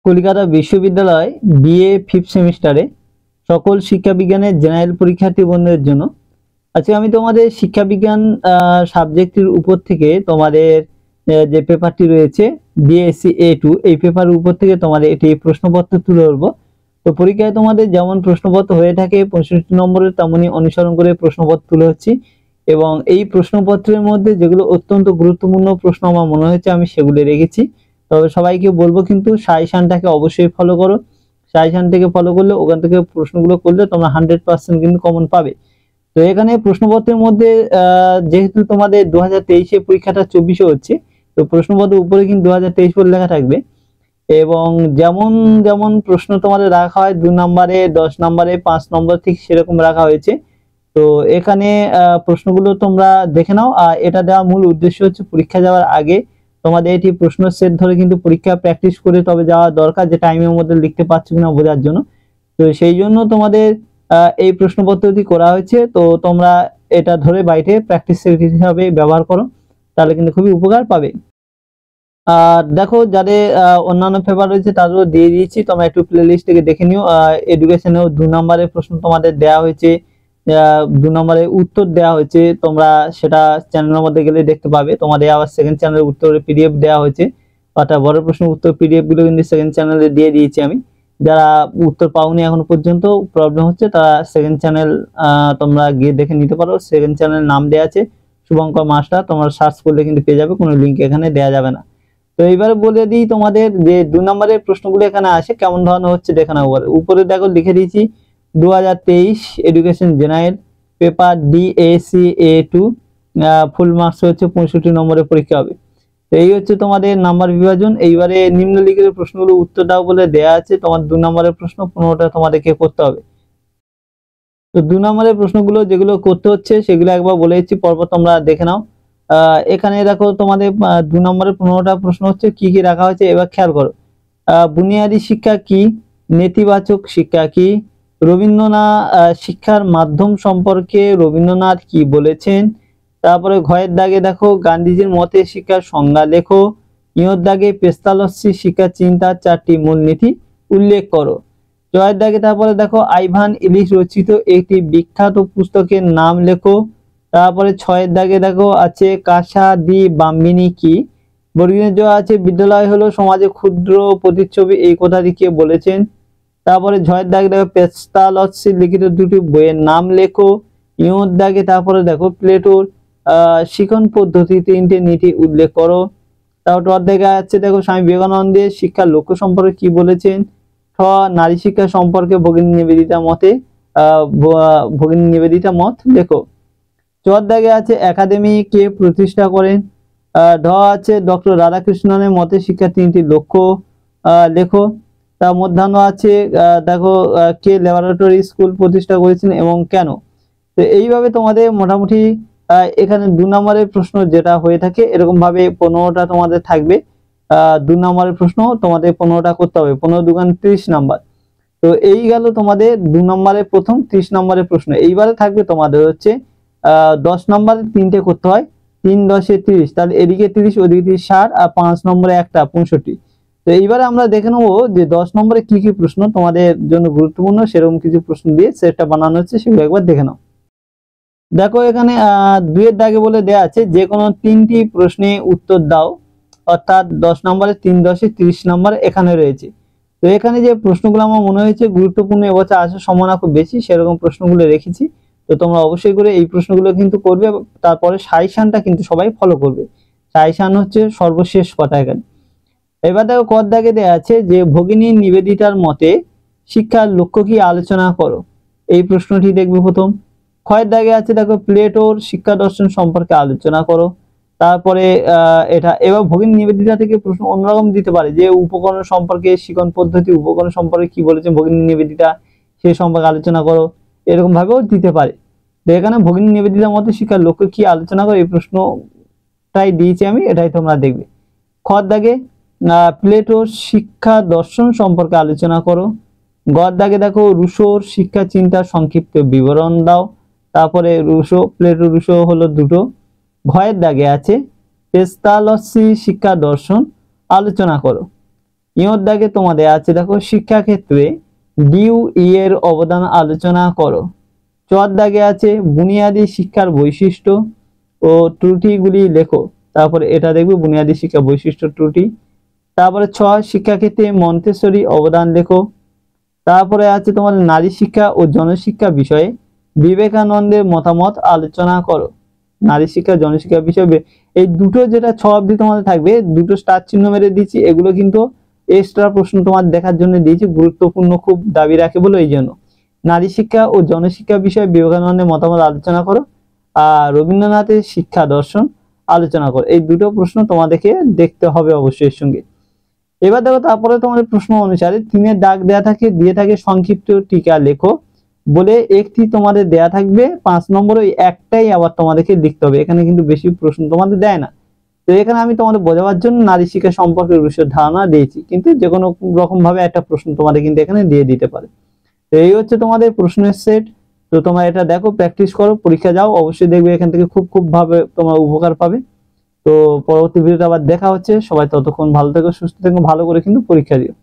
কলকাতা বিশ্ববিদ্যালয় BA 5th সেমিস্টারে সকল শিক্ষা বিজ্ঞানের জেনারেল পরীক্ষার্থী বন্ধুদের জন্য আজকে আমি তোমাদের শিক্ষা বিজ্ঞান সাবজেক্টের উপর থেকে তোমাদের যে পেপারটি রয়েছে বিএসসি A2 এই পেপারের উপর থেকে তোমাদের এটি প্রশ্নপত্র তুলে ধরবো। তো পরীক্ষায় তোমাদের যেমন প্রশ্নপত্র হয়ে থাকে 65 নম্বরের তেমনি অনুসরণ করে প্রশ্নপত্র তুলে হচ্ছে এবং এই প্রশ্নপত্রের মধ্যে যেগুলো অত্যন্ত গুরুত্বপূর্ণ প্রশ্ন আমার মনে হয়েছে আমি সেগুলো রেখেছি। তবে সবাইকে বলবো কিন্তু সাজেশনটাকে অবশ্যই ফলো করো। সাজেশন থেকে ফলো করলে ওখান থেকে প্রশ্নগুলো করলে তোমরা 100% কিন্তু কমন পাবে। তো এখানে প্রশ্নপত্রের মধ্যে যেহেতু তোমাদের 2023 এ পরীক্ষাটা 24 হচ্ছে, তো প্রশ্নপত্রের উপরে কিন্তু 2023 বলে লেখা থাকবে এবং যেমন যেমন প্রশ্ন তোমাদের রাখা হয় 2 নম্বরে 10 নম্বরে 5 নম্বর ঠিক সেরকম রাখা হয়েছে। তো এখানে প্রশ্নগুলো তোমরা দেখে নাও। আর এটা দেওয়ার মূল উদ্দেশ্য হচ্ছে পরীক্ষা যাওয়ার আগে তোমাদের এটি প্রশ্ন সেট ধরে কিন্তু পরীক্ষা প্র্যাকটিস করে তবে যাওয়া দরকার, যে টাইমের মধ্যে লিখতে পারছো কিনা বোঝার জন্য। তো সেই জন্য তোমাদের এই প্রশ্নপত্রটি করা হয়েছে। তো তোমরা এটা ধরে বাড়িতে প্র্যাকটিস সেট হিসাবে ব্যবহার করো, তাহলে কিন্তু খুবই উপকার পাবে। আর দেখো যাদের অন্যান্য পেপার রয়েছে তাদেরও দিয়ে দিয়েছি, তোমরা একটু প্লে লিস্ট থেকে দেখে নিও। এডুকেশনেও 2 নম্বরের প্রশ্ন তোমাদের দেওয়া হয়েছে, 2 নম্বরের উত্তর দেওয়া হয়েছে, তোমরা সেটা চ্যানেলের মধ্যে গেলে দেখতে পাবে। তোমাদের আবার সেকেন্ড চ্যানেলের উত্তরের পিডিএফ দেওয়া হয়েছে, অর্থাৎ বড় প্রশ্ন উত্তর পিডিএফ গুলো কিন্তু সেকেন্ড চ্যানেলে দিয়ে দিয়েছি আমি। যারা উত্তর পাওনি এখনো পর্যন্ত, প্রবলেম হচ্ছে, তারা সেকেন্ড চ্যানেল তোমরা গিয়ে দেখে নিতে পারো। সেকেন্ড চ্যানেল নাম দেওয়া আছে শুভঙ্কর মাস্টার, তোমরা সার্চ করলে কিন্তু পেয়ে যাবে, কোনো লিঙ্ক এখানে দেওয়া যাবে না। তো এবারে বলে দিই তোমাদের যে 2 নম্বরের প্রশ্নগুলো এখানে আসে কেমন ধরনের হচ্ছে দেখে নাও। উপরে দেখো লিখে দিয়েছি 2023 education general paper DSC A2 full marks হচ্ছে 65 নম্বরের পরীক্ষা হবে। তো এই হচ্ছে তোমাদের নাম্বার বিভাজন। এইবারে নিম্নলিখিত প্রশ্নগুলো উত্তর দাও বলে দেয়া আছে। তোমার 2 নম্বরের প্রশ্ন 15টা তোমাদেরকে করতে হবে। তো 2 নম্বরের প্রশ্নগুলো যেগুলো করতে হচ্ছে সেগুলো একবার বলে দিচ্ছি, পরপর তোমরা দেখে নাও। এখানে দেখো তোমাদের 2 নম্বরের 15টা প্রশ্ন হচ্ছে কি কি রাখা হয়েছে এবার খেয়াল করো। বুনিয়াদী শিক্ষা কি, নেতিবাচক শিক্ষা কি, রবীন্দ্রনাথ শিক্ষার মাধ্যম সম্পর্কে রবীন্দ্রনাথ কি বলেছেন। তারপরে ঘয়ের দাগে দেখো গান্ধীজির মতে শিক্ষার সংজ্ঞা লেখো। ইঁর দাগে পেস্তালস্যি শিক্ষা চিন্তার 4টি মূলনীতি উল্লেখ করো। জয়ের দাগে তারপরে দেখো আইভান ইলিশ রচিত একটি বিখ্যাত পুস্তকের নাম লেখো। তারপরে 6 দাগে দেখো আছে কাসা দি বাম্বিনি কি। বর্গীয় জ আছে বিদ্যালয় হলো সমাজে ক্ষুদ্র প্রতিচ্ছবি, এই কথাটি কে বলেছেন। তারপরে 6 দাগে দেখো পেস্তালস্যি লিখিত 2টি বইয়ের নাম লেখো। ইঁর দাগে তারপরে দেখো প্লেটোর শিক্ষণ পদ্ধতি 3টে নীতি উল্লেখ করো। তারপর অধ্যায়ে আছে দেখো স্বামী বিবেকানন্দের শিক্ষার লক্ষ্য সম্পর্কে কি বলেছেন। নারী শিক্ষা সম্পর্কে ভগিনী নিবেদিতা মত লেখো। দাগে আছে একাডেমি কে প্রতিষ্ঠা করেন। আছে ডক্টর রাধাকৃষ্ণনের মতে শিক্ষার 3টি লক্ষ্য লেখো। তার মধ্যাহ্ন আছে দেখো কে ল্যাবরেটরি স্কুল প্রতিষ্ঠা করেছেন এবং কেন। তো এইভাবে তোমাদের মোটামুটি এখানে 2 নম্বরের প্রশ্ন যেটা হয়ে থাকে এরকম ভাবে 15টা তোমাদের থাকবে। 2 নম্বরের প্রশ্ন তোমাদের 15টা করতে হবে, 15 দুগুণ 30 নম্বর। তো এই গেল তোমাদের 2 নম্বরের প্রথম 30 নম্বরের প্রশ্ন। এইবারে থাকবে তোমাদের হচ্ছে 10 নম্বরে 3টে করতে হয়, 3 10 এ 30, তাহলে এদিকে 30 ওদিকে 30 60 আর 5 নম্বরে একটা 65। তো এইবারে আমরা দেখে নেবো যে 10 নম্বরে কি কি প্রশ্ন তোমাদের জন্য গুরুত্বপূর্ণ, সেরকম কিছু প্রশ্ন দিয়ে সেটটা বানানো হচ্ছে, সেগুলো একবার দেখে নাও। দেখো এখানে 2 এর দাগে বলে দেয়া আছে যে কোনো 3টি প্রশ্নে উত্তর দাও, অর্থাৎ 10 নম্বরে 3 10 এ 30 নম্বর এখানে রয়েছে। তো এখানে যে প্রশ্নগুলো আমার মনে হয়েছে গুরুত্বপূর্ণ এবছর আসার সম্ভাবনা খুব বেশি সেরকম প্রশ্নগুলো রেখেছি। তো তোমরা অবশ্যই করে এই প্রশ্নগুলো কিন্তু করবে, তারপরে সাজেশনটা কিন্তু সবাই ফলো করবে। সাজেশন হচ্ছে সর্বশেষ কথা এখানে। এবার দেখো ক দাগে দেয়া আছে যে ভগিনী নিবেদিতার মতে শিক্ষার লক্ষ্য কি আলোচনা করো, এই প্রশ্নটি দেখবে প্রথম। ক্ষয়ের দাগে আছে দেখো প্লেটোর শিক্ষা দর্শন সম্পর্কে আলোচনা করো। তারপরে এটা এবার ভগিনী নিবেদিতা থেকে প্রশ্ন অন্যরকম দিতে পারে, যে উপকরণ সম্পর্কে শিক্ষণ পদ্ধতি উপকরণ সম্পর্কে কি বলেছে ভগিনী নিবেদিতা সে সম্পর্কে আলোচনা করো, এরকম ভাবেও দিতে পারে। তো এখানে ভগিনী নিবেদিতার মতে শিক্ষার লক্ষ্য কি আলোচনা করো এই প্রশ্নটাই দিয়েছি আমি, এটাই তোমরা দেখবে। খর দাগে প্লেটোর শিক্ষা দর্শন সম্পর্কে আলোচনা করো। গর দাগে দেখো রুশোর শিক্ষা চিন্তার সংক্ষিপ্ত বিবরণ দাও। তারপরে প্লেটো রুশো হলো 2টো। ঘয়ের দাগে আছে পেস্তালস্যি শিক্ষা দর্শন আলোচনা করো। ইঁর দাগে তোমাদের আছে দেখো শিক্ষাক্ষেত্রে ডিউ এর অবদান আলোচনা করো। চর দাগে আছে বুনিয়াদী শিক্ষার বৈশিষ্ট্য ও ত্রুটিগুলি লেখো। তারপরে এটা দেখবে বুনিয়াদী শিক্ষা বৈশিষ্ট্য ত্রুটি। তারপরে 6 শিক্ষাক্ষেত্রে মন্তেশ্বরী অবদান লেখো। তারপরে আছে তোমার নারী শিক্ষা ও জনশিক্ষা বিষয়ে বিবেকানন্দের মতামত আলোচনা করো। নারী শিক্ষা জনশিক্ষা বিষয়ে এই দুটো যেটা 6 অবধি তোমাদের থাকবে, দুটো স্টার চিহ্ন মেরে দিচ্ছি, এগুলো কিন্তু এক্সট্রা প্রশ্ন তোমার দেখার জন্য দিয়েছি, গুরুত্বপূর্ণ খুব দাবি রাখে বলে এই জন্য। নারী শিক্ষা ও জনশিক্ষা বিষয়ে বিবেকানন্দের মতামত আলোচনা করো আর রবীন্দ্রনাথের শিক্ষা দর্শন আলোচনা করো। এই দুটো প্রশ্ন তোমাদেরকে দেখতে হবে অবশ্যই এর সঙ্গে। এবার দেখো তারপরে তোমাদের প্রশ্ন অনুসারে 3-এর দাগ দিয়ে থাকে সংক্ষিপ্ত টিকা লেখো বলে একটি তোমাদের দেয়া থাকবে 5 নম্বর, ওই একটাই আবার তোমাদেরকে লিখতে হবে। এখানে কিন্তু বেশি প্রশ্ন তোমাদের দেয় না। তো এখানে আমি তোমাদের বোঝাবার জন্য নারী শিক্ষা সম্পর্কে বিশেষ ধারণা দিয়েছি, কিন্তু যে কোনো রকম ভাবে একটা প্রশ্ন তোমাদের কিন্তু এখানে দিয়ে দিতে পারে। তো এই হচ্ছে তোমাদের প্রশ্নের সেট। তো তোমরা এটা দেখো, প্র্যাকটিস করো, পরীক্ষা যাও, অবশ্যই দেখবে এখান থেকে খুব ভাবে তোমরা উপকার পাবে। তো পরবর্তী ভিডিওতে আবার দেখা হচ্ছে। সবাই ততক্ষণ ভালো থেকো, সুস্থ থেকো, ভালো করে কিন্তু পরীক্ষা দিও।